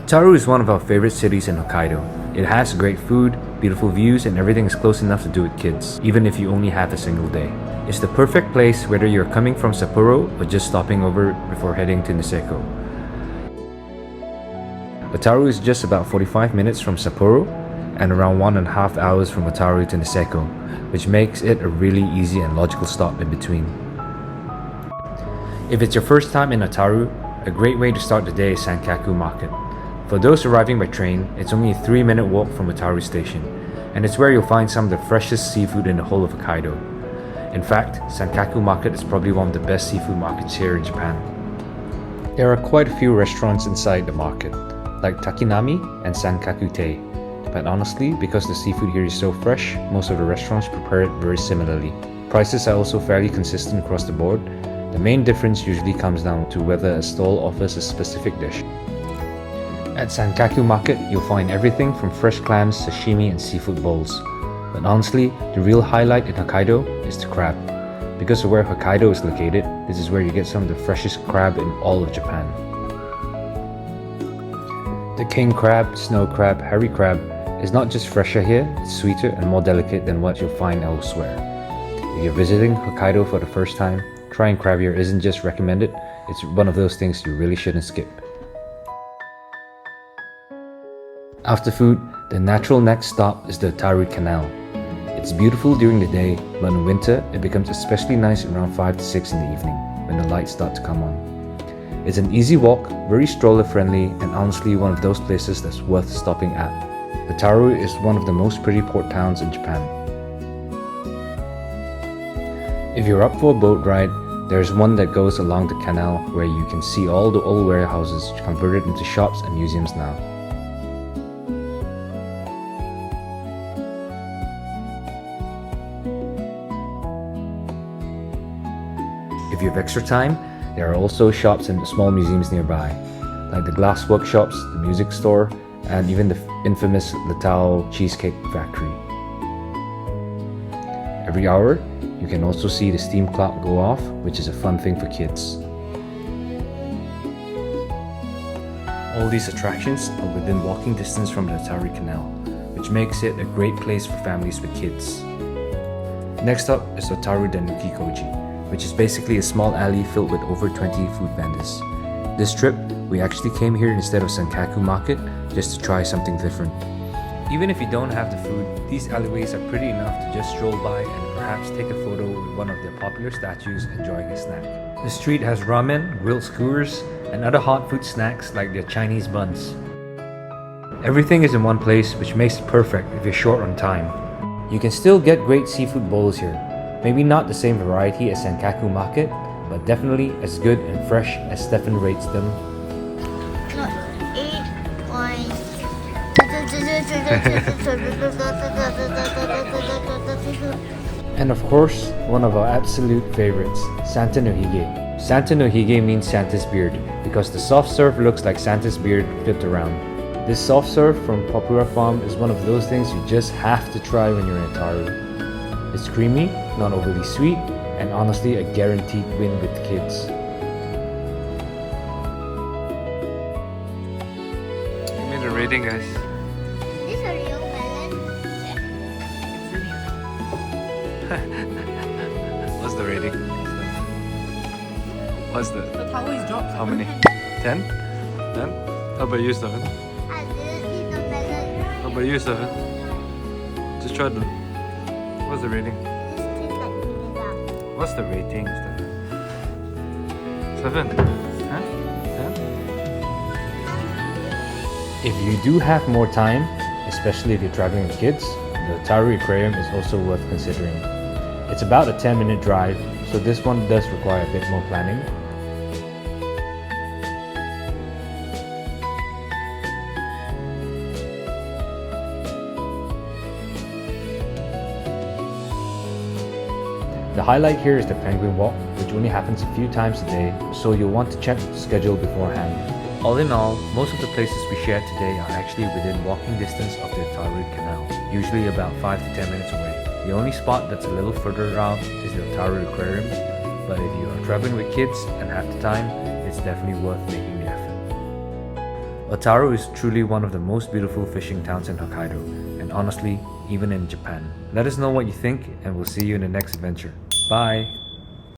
Otaru is one of our favorite cities in Hokkaido. It has great food, beautiful views, and everything is close enough to do with kids, even if you only have a single day. It's the perfect place whether you're coming from Sapporo or just stopping over before heading to Niseko. Otaru is just about 45 minutes from Sapporo and around 1.5 hours from Otaru to Niseko, which makes it a really easy and logical stop in between. If it's your first time in Otaru, a great way to start the day is Sankaku Market. For those arriving by train, it's only a 3-minute walk from Otaru Station, and it's where you'll find some of the freshest seafood in the whole of Hokkaido. In fact, Sankaku Market is probably one of the best seafood markets here in Japan. There are quite a few restaurants inside the market, like Takinami and Sankaku Tei. But honestly, because the seafood here is so fresh, most of the restaurants prepare it very similarly. Prices are also fairly consistent across the board. The main difference usually comes down to whether a stall offers a specific dish. At Sankaku Market, you'll find everything from fresh clams, sashimi, and seafood bowls. But honestly, the real highlight in Hokkaido is the crab. Because of where Hokkaido is located, this is where you get some of the freshest crab in all of Japan. The king crab, snow crab, hairy crab is not just fresher here, it's sweeter and more delicate than what you'll find elsewhere. If you're visiting Hokkaido for the first time, trying crab here isn't just recommended, it's one of those things you really shouldn't skip. After food, the natural next stop is the Otaru Canal. It's beautiful during the day, but in winter it becomes especially nice around 5 to 6 in the evening when the lights start to come on. It's an easy walk, very stroller friendly, and honestly one of those places that's worth stopping at. Otaru is one of the most pretty port towns in Japan. If you're up for a boat ride, there's one that goes along the canal where you can see all the old warehouses converted into shops and museums now. If you have extra time, there are also shops and small museums nearby, like the glass workshops, the music store, and even the infamous Latao Cheesecake Factory. Every hour, you can also see the steam clock go off, which is a fun thing for kids. All these attractions are within walking distance from the Otaru Canal, which makes it a great place for families with kids. Next up is Otaru Denuki-Koji, which is basically a small alley filled with over 20 food vendors. This trip, we actually came here instead of Sankaku Market just to try something different. Even if you don't have the food, these alleyways are pretty enough to just stroll by and perhaps take a photo with one of their popular statues enjoying a snack. The street has ramen, grilled skewers, and other hot food snacks like their Chinese buns. Everything is in one place, which makes it perfect if you're short on time. You can still get great seafood bowls here. Maybe not the same variety as Sankaku Market, but definitely as good and fresh as Stefan rates them. And of course, one of our absolute favorites, Santa no Hige. Santa no Hige means Santa's beard because the soft serve looks like Santa's beard flipped around. This soft serve from Papura Farm is one of those things you just have to try when you're in Otaru. It's creamy, not overly sweet, and honestly a guaranteed win with kids. Give me the rating, guys. Is this a real melon? What's the rating? What's the... The towel is dropped. How many? 10? 10? How about you, Stefan? I didn't eat the melon. How about you, Stefan? Just try the... What's the rating? This tastes like vanilla. What's the rating, Stefan? 7? Huh? 10? If you do have more time, especially if you're traveling with kids, the Otaru Aquarium is also worth considering. It's about a 10-minute drive, so this one does require a bit more planning. The highlight here is the penguin walk, which only happens a few times a day, so you'll want to check the schedule beforehand. All in all, most of the places we shared today are actually within walking distance of the Otaru Canal, usually about 5 to 10 minutes away. The only spot that's a little further out is the Otaru Aquarium, but if you are traveling with kids and have the time, it's definitely worth making the effort. Otaru is truly one of the most beautiful fishing towns in Hokkaido, and honestly, even in Japan. Let us know what you think, and we'll see you in the next adventure. Bye!